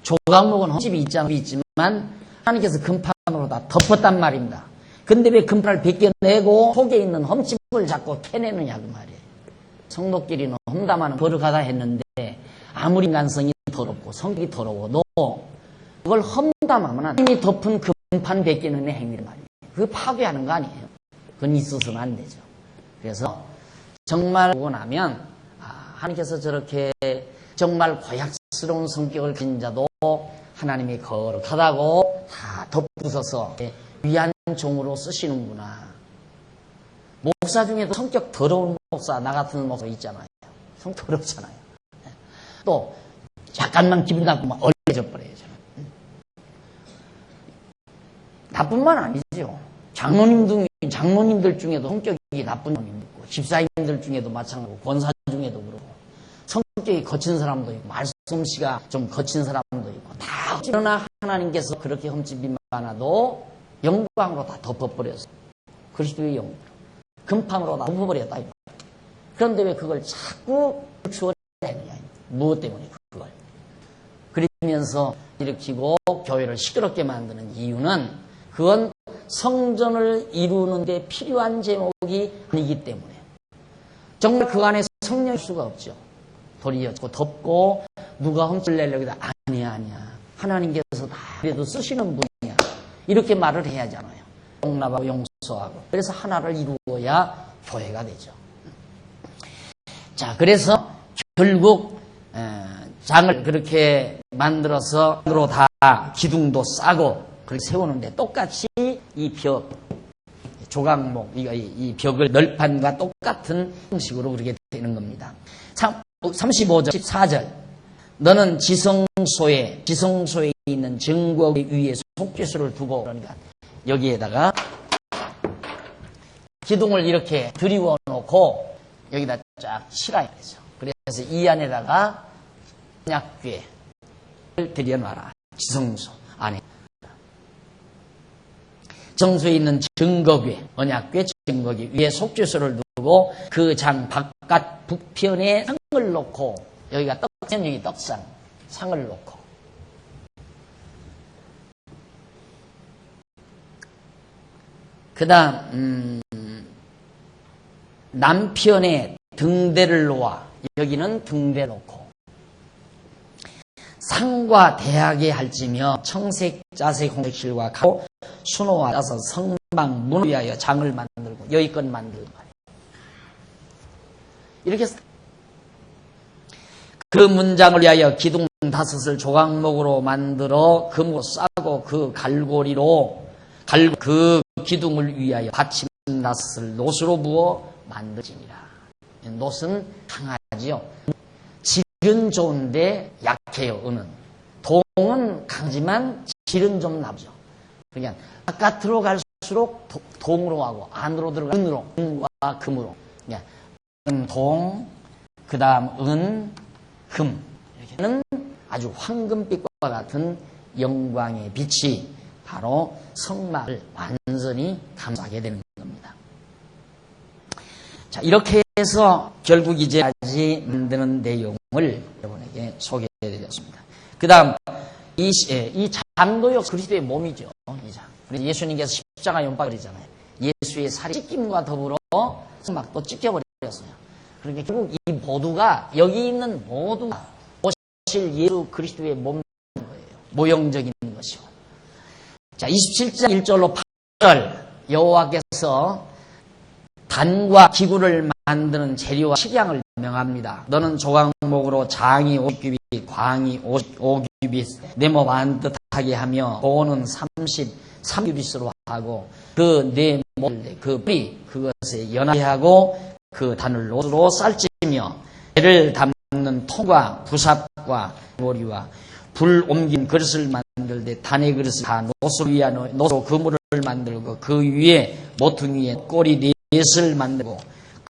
조각목은 흠집이 있지만 하나님께서 금판으로 다 덮었단 말입니다. 근데 왜 금판을 벗겨내고 속에 있는 흠집을 자꾸 캐내느냐 그 말이에요. 성도끼리는 험담하는 거룩하다 했는데 아무리 인간성이 더럽고 성격이 더러워도 그걸 험담하면 하나님이 덮은 금판 벗기는 행위를 말이에요. 그거 파괴하는 거 아니에요. 그건 있어서는 안 되죠. 그래서 정말 보고 나면 하나님께서 저렇게 정말 고약스러운 성격을 가진 자도 하나님이 거룩하다고 다 덧부숴서 위한 종으로 쓰시는구나. 목사 중에도 성격 더러운 목사, 나 같은 목사 있잖아요. 성격 더럽잖아요. 또 약간만 기분 나쁘면 얼려져 버려요. 나뿐만 아니죠. 장로님들 중에도 성격이 나쁜 놈이 있고, 집사님들 중에도 마찬가지고, 권사 중에도 그렇고, 성격이 거친 사람도 있고, 말솜씨가 좀 거친 사람도 있고, 다. 그러나 하나님께서 그렇게 흠집이 많아도 영광으로 다 덮어버렸어. 그리스도의 영광. 금판으로 다 덮어버렸다. 그런데 왜 그걸 자꾸 추월해내냐. 무엇 때문에 그걸. 그러면서 일으키고 교회를 시끄럽게 만드는 이유는 그건 성전을 이루는 데 필요한 제목이 아니기 때문에. 정말 그 안에 성령일 수가 없죠. 도리어 덮고 누가 흠집을 내려고 해도 아니야. 하나님께서 다 그래도 쓰시는 분이야. 이렇게 말을 해야 하잖아요. 용납하고 용서하고. 그래서 하나를 이루어야 교회가 되죠. 자, 그래서 결국 장을 그렇게 만들어서 으로 다 기둥도 싸고 그렇게 세우는데 똑같이 이 벽, 조각목, 이 벽을 널판과 똑같은 형식으로 그렇게 되는 겁니다. 35절, 14절. 너는 지성소에 있는 증거 위에 속죄소를 두고, 그러니까 여기에다가 기둥을 이렇게 들이워 놓고 여기다 쫙 치라 이거죠. 그래서 이 안에다가 언약궤를 들여놔라. 지성소 안에. 정소에 있는 증거궤, 언약궤 증거궤 위에 속죄소를 두고 그 장 바깥 북편에 상을 놓고, 여기가 떡상, 여기 떡상, 상을 놓고. 그 다음, 남편에 등대를 놓아, 여기는 등대 놓고, 상과 대하게 할지며 청색, 자색, 홍색실과 가고 순호와 따서 성막 문을 위하여 장을 만들고, 여기 건 만들고. 이렇게 그 문장을 위하여 기둥 5을 조각목으로 만들어 금으로 싸고 그 갈고리로 그 기둥을 위하여 받침 5을 놋으로 부어 만들지니라. 놋은 강하지요. 질은 좋은데 약해요. 은은. 동은 강하지만 질은 좀 나쁘죠. 그러니까 바깥으로 갈수록 동으로 가고 안으로 들어가 은으로, 은과 금으로. 그러니까 동, 그 다음 은, 금. 이렇게는 아주 황금빛과 같은 영광의 빛이 바로 성막을 완전히 감싸게 되는 겁니다. 자, 이렇게 해서 결국 이제까지 만드는 내용을 여러분에게 소개해드렸습니다. 그 다음, 이 장도요, 그리스도의 몸이죠. 이 장. 예수님께서 십자가 연박이잖아요. 예수의 살이 찢김과 더불어 성막도 찢겨버렸어요. 그러니까 결국 이 모두가, 여기 있는 모두가 오실 예수 그리스도의 몸인 거예요. 모형적인 것이고. 자, 27장 1절로 8절, 여호와께서 단과 기구를 만드는 재료와 식양을 명합니다. 너는 조각목으로 장이 50규빗, 광이 55규빗, 네모 반듯하게 하며 고는 33규빗으로 하고 그 네모 그 뿌리 그것에 연하게 그 단을 놋으로 쌀찌며 배를 담는 통과 부삽과 모리와 불 옮긴 그릇을 만들 때 단의 그릇을 다 놋으로 그물을 만들고 그 위에 모퉁이에 꼬리 넷을 만들고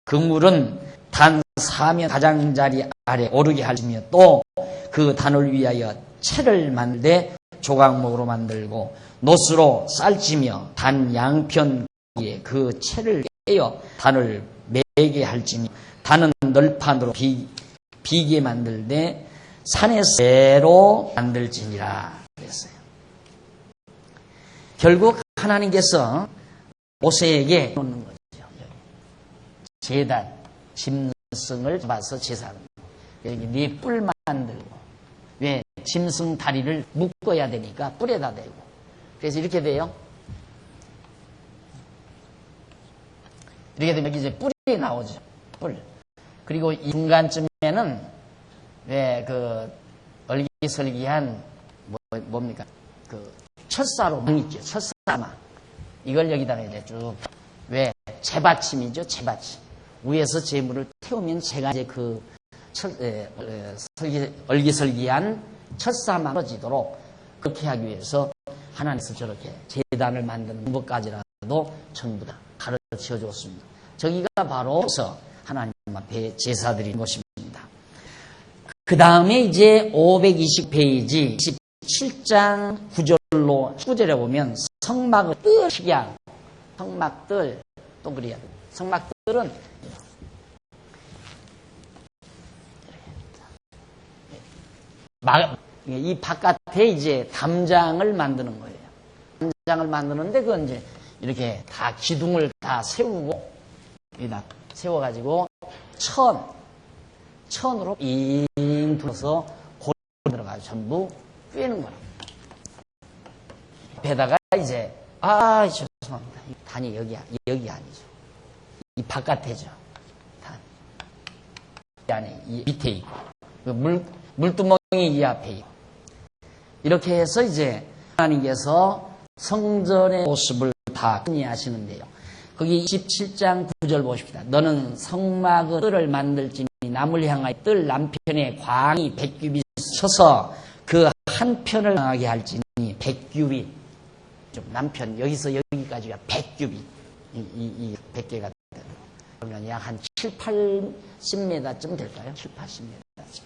그물은 단 사면 가장자리 아래 오르게 하시며 또 그 단을 위하여 채를 만들 때 조각목으로 만들고 놋으로 쌀찌며 단 양편 위에 그 채를 떼어 단을 매게 할지니 단은 널판으로 비게 만들 때 산의 새로 만들지니라 그랬어요. 결국 하나님께서 모세에게 놓는 거죠. 제단, 짐승을 잡아서 제사하는 거예요. 여기 네 뿔 만들고, 왜 짐승 다리를 묶어야 되니까 뿔에다 대고. 그래서 이렇게 돼요. 이렇게 되면 이제 뿔이 나오죠. 뿔. 그리고 이 중간쯤에는 왜 그 얼기설기한 뭡니까? 그 철사로 있죠. 철사막. 이걸 여기다가 이제 쭉, 왜 재받침이죠. 재받침. 위에서 재물을 태우면 제가 이제 그 얼기설기한 철사막 떨어지도록 그렇게 하기 위해서 하나님께서 저렇게 재단을 만드는 법까지라도 전부 다 가르쳐 주었습니다. 저기가 바로 하나님 앞에 제사드린 것입니다. 그 다음에 이제 520페이지 17장 9절로 9절에 보면 성막을 뜰 식양, 성막들 또 그래야 돼요. 성막들은 이 바깥에 이제 담장을 만드는 거예요. 담장을 만드는데 그건 이제 이렇게 다 기둥을 다 세우고 여기다 세워가지고 천으로 잉 불어서 골 들어가서 전부 꿰는 거예요. 앞에다가 이제 죄송합니다. 단이 여기 아니죠. 이 바깥에죠. 단. 이 안에 이 밑에 있고 물두멍이 이 앞에 있고 이렇게 해서 이제 하나님께서 성전의 모습을 다 정리하시는데요. 거기 27장 9절 보십시다. 너는 성막의 뜰을 만들지니 남을 향하여 뜰 남편의 광이 100규빗 쳐서 그 한편을 향하게 할지니 100규빗. 남편 여기서 여기까지가 100규빗. 이 100개가 되는 거. 그러면 약 한 7, 80m쯤 될까요? 7, 80m쯤.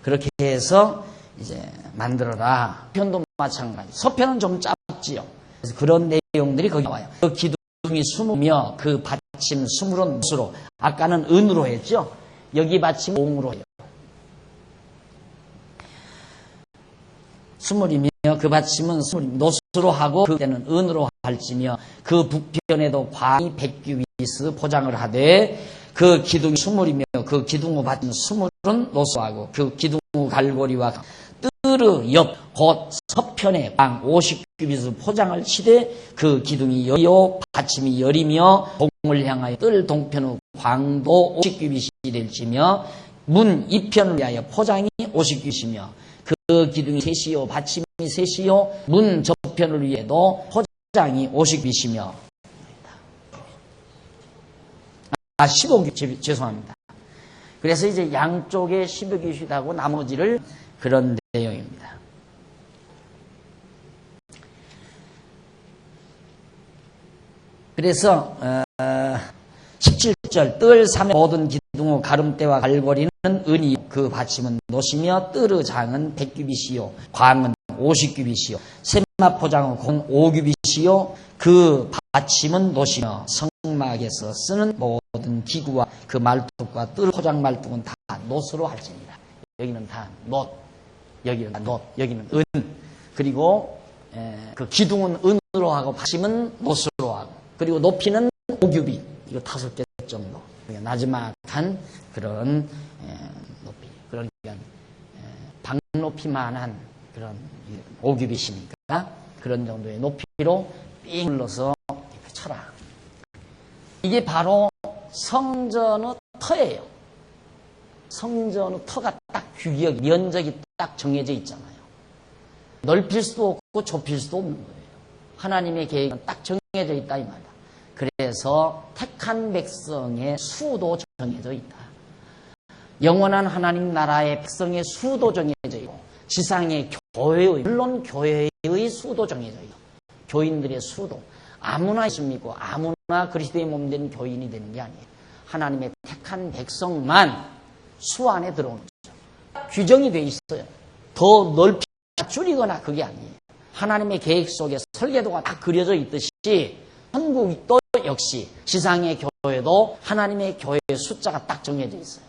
그렇게 해서 이제 만들어라. 서편도 마찬가지. 서편은 좀 짧지요. 그래서 그런 내용들이 거기 나와요. 그 기둥이 수무며 그 받침 수물은 노수로. 아까는 은으로 했죠. 여기 받침 옹으로 해요. 수물이며 그 받침은 노수로 하고 그때는 은으로 할지며 그 북편에도 광이 100규빗 포장을 하되 그 기둥이 수물이며 그 기둥의 받침 수물은 노수하고 그 기둥의 갈고리와 뜰의 옆 곧 서편에 광 50규빗의 포장을 치되 그 기둥이 열이요 받침이 열이며 동을 향하여 뜰 동편의 광도 50규빗이 될지며 문 이편을 위하여 포장이 50규빗이며 그 기둥이 셋이요 받침이 셋이요 문 저편을 위해도 포장이 50규빗이며 15규빗 죄송합니다. 그래서 이제 양쪽에 15규빗 하고 나머지를 그런 내용입니다. 그래서 17절 뜰 3의 모든 기둥의 가름대와 갈고리는 은이 그 받침은 노시며 뜰의 장은 100규빗이요 광은 50규빗이요 셋마 포장은 공 5규빗이요 그 받침은 노시며 성막에서 쓰는 모든 기구와 그 말뚝과 뜰 포장 말뚝은 다 노수로 할지니라. 여기는 다 노, 여기는 다 노, 여기는 은. 그리고 그 기둥은 은으로 하고 받침은 노수로 하고 그리고 높이는 5규빗 이거 5개 정도 그러니까 나지막한 그런 높이 그러니까 방높이만한 그런 5규빗이니까 그런 정도의 높이로 삥 눌러서 이렇게 쳐라. 이게 바로 성전의 터예요. 성전의 터가 딱 규격, 면적이 딱 정해져 있잖아요. 넓힐 수도 없고 좁힐 수도 없는 거예요. 하나님의 계획은 딱 정해져 있다 이 말이야. 그래서 택한 백성의 수도 정해져 있다. 영원한 하나님 나라의 백성의 수도 정해져 있고 지상의 교회의 물론 교회의 수도 정해져 있고 교인들의 수도 아무나 있습니까? 아무나 그리스도의 몸된 교인이 되는 게 아니에요. 하나님의 택한 백성만 수 안에 들어오는 거죠. 규정이 돼 있어요. 더 넓히 줄이거나 그게 아니에요. 하나님의 계획 속에 설계도가 딱 그려져 있듯이 천국도 역시 지상의 교회도 하나님의 교회의 숫자가 딱 정해져 있어요.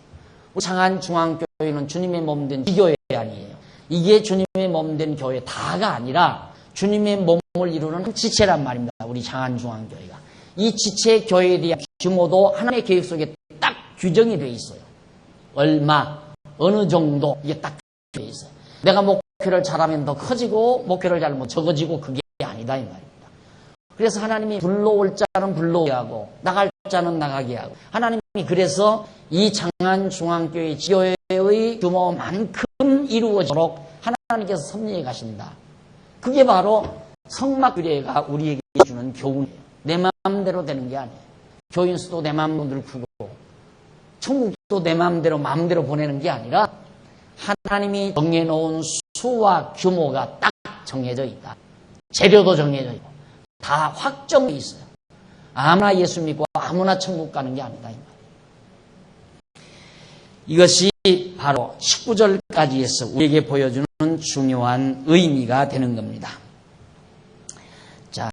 우리 장안중앙교회는 주님의 몸된 지교회 아니에요. 이게 주님의 몸된 교회 다가 아니라 주님의 몸을 이루는 한 지체란 말입니다. 우리 장안중앙교회가. 이 지체 교회에 대한 규모도 하나님의 계획 속에 딱 규정이 되어 있어요. 얼마, 어느 정도 이게 딱 되어 있어요. 내가 목회를 잘하면 더 커지고 목회를 잘하면 적어지고 그게 아니다 이 말입니다. 그래서 하나님이 불러올 자는 불러오게 하고 나갈 자는 나가게 하고 하나님이 그래서 이 장안중앙교회 지교회의 규모만큼 이루어지도록 하나님께서 섭리해 가신다. 그게 바로 성막교회가 우리에게 주는 교훈이에요. 내 마음대로 되는 게 아니에요. 교인 수도 내 마음대로 크고 천국도 내 마음대로 보내는 게 아니라 하나님이 정해놓은 수와 규모가 딱 정해져 있다. 재료도 정해져 있고 다 확정돼 있어요. 아무나 예수 믿고 아무나 천국 가는 게 아니다. 이것이 바로 19절까지에서 우리에게 보여주는 중요한 의미가 되는 겁니다. 자,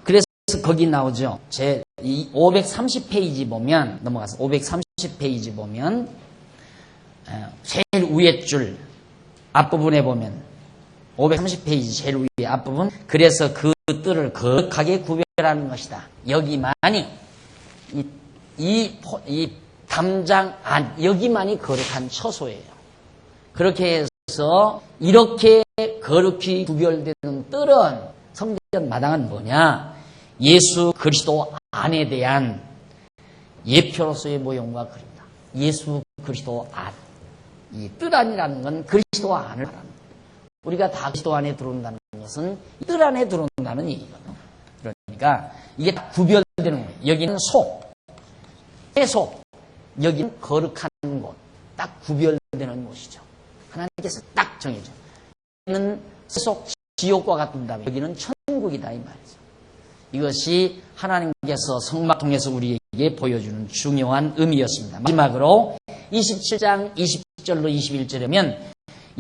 그래서 거기 나오죠. 제 530페이지 보면 넘어가서 530페이지 보면 제일 위에 줄 앞부분에 보면 530페이지 제일 위에 앞부분 그래서 그 뜰을 거룩하게 구별하는 것이다. 여기만이 이 담장 안 여기만이 거룩한 처소예요. 그렇게 그래서 이렇게 거룩히 구별되는 뜰은 성전 마당은 뭐냐? 예수 그리스도 안에 대한 예표로서의 모형과 그립니다. 예수 그리스도 안. 이 뜰 안이라는 건 그리스도 안을 말합니다. 우리가 다 그리스도 안에 들어온다는 것은 뜰 안에 들어온다는 얘기거든요. 그러니까 이게 딱 구별되는 거예요. 여기는 속, 속, 여기는 거룩한 곳, 딱 구별되는 곳이죠. 하나님께서 딱 정해져. 여기는 속 지옥과 같은다면 여기는 천국이다 이 말이죠. 이것이 하나님께서 성막 통해서 우리에게 보여주는 중요한 의미였습니다. 마지막으로 27장 20절로 21절이면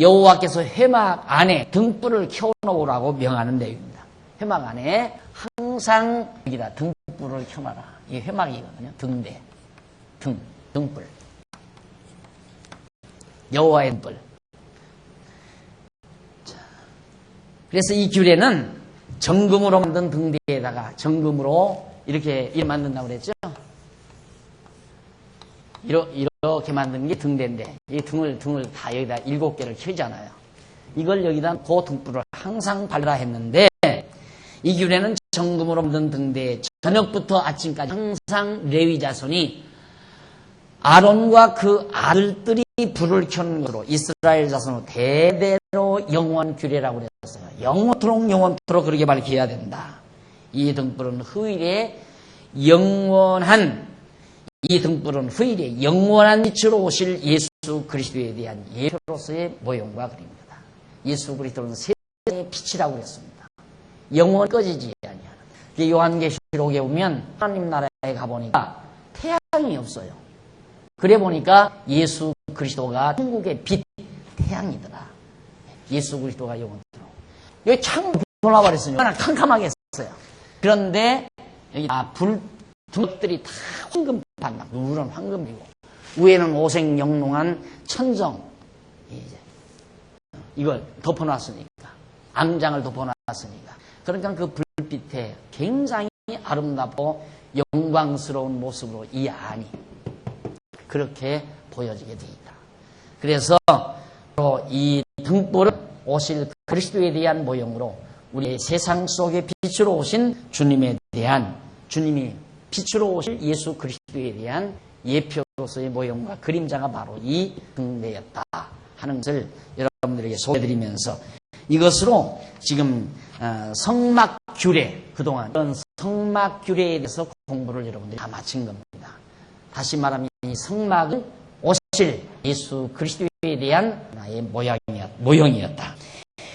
여호와께서 회막 안에 등불을 켜놓으라고 명하는 내용입니다. 회막 안에 항상 여기다 등불을 켜놔라. 이게 회막이거든요. 등대, 등불. 여호와의 등불. 자, 그래서 이 규례는 정금으로 만든 등대에다가 정금으로 이렇게 만든다고 그랬죠. 이렇게 만든 게 등대인데 이 등을 다 여기다 7개를 켜잖아요. 이걸 여기다 그 등불을 항상 발라 했는데 이 규례는 정금으로 만든 등대에 저녁부터 아침까지 항상 레위 자손이 아론과 그 아들들이 불을 켜는 것으로 이스라엘 자손으로 대대로 영원 규례라고 그랬어요. 영원토록 그렇게 밝혀야 된다. 이 등불은 후일에 영원한 빛으로 오실 예수 그리스도에 대한 예표로서의 모형과 그림입니다. 예수 그리스도는 세상의 빛이라고 그랬습니다. 영원 꺼지지 아니하는. 요한계시록에 보면 하나님 나라에 가보니까 태양이 없어요. 그래 보니까 예수 그리스도가 천국의 빛, 태양이더라. 예수 그리스도가 영원토록. 여기 창 돌아버렸어요. 얼마나 캄캄하게 했어요. 그런데 여기 등들이 다 황금판, 누런 황금이고 위에는 오색영롱한 천정 이걸 덮어놨으니까 앙장을 덮어놨으니까 그러니까 그 불빛에 굉장히 아름답고 영광스러운 모습으로 이 안이 그렇게 보여지게 되어 있다. 그래서 이 등불은 오실 그리스도에 대한 모형으로 우리의 세상 속에 빛으로 오신 주님에 대한 주님이 빛으로 오실 예수 그리스도에 대한 예표로서의 모형과 그림자가 바로 이 등대였다 하는 것을 여러분들에게 소개해드리면서 이것으로 지금 성막 규례 그동안 이런 성막 규례에 대해서 공부를 여러분들이 다 마친 겁니다. 다시 말하면 이 성막은 오실 예수 그리스도에 대한 나의 모형이었다.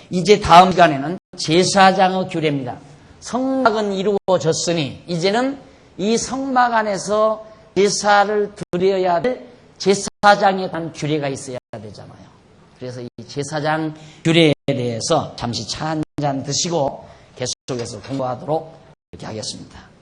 이제 다음 시간에는 제사장의 규례입니다. 성막은 이루어졌으니 이제는 이 성막 안에서 제사를 드려야 될 제사장에 대한 규례가 있어야 되잖아요. 그래서 이 제사장 규례에 대해서 잠시 차 한잔 드시고 계속해서 공부하도록 이렇게 하겠습니다.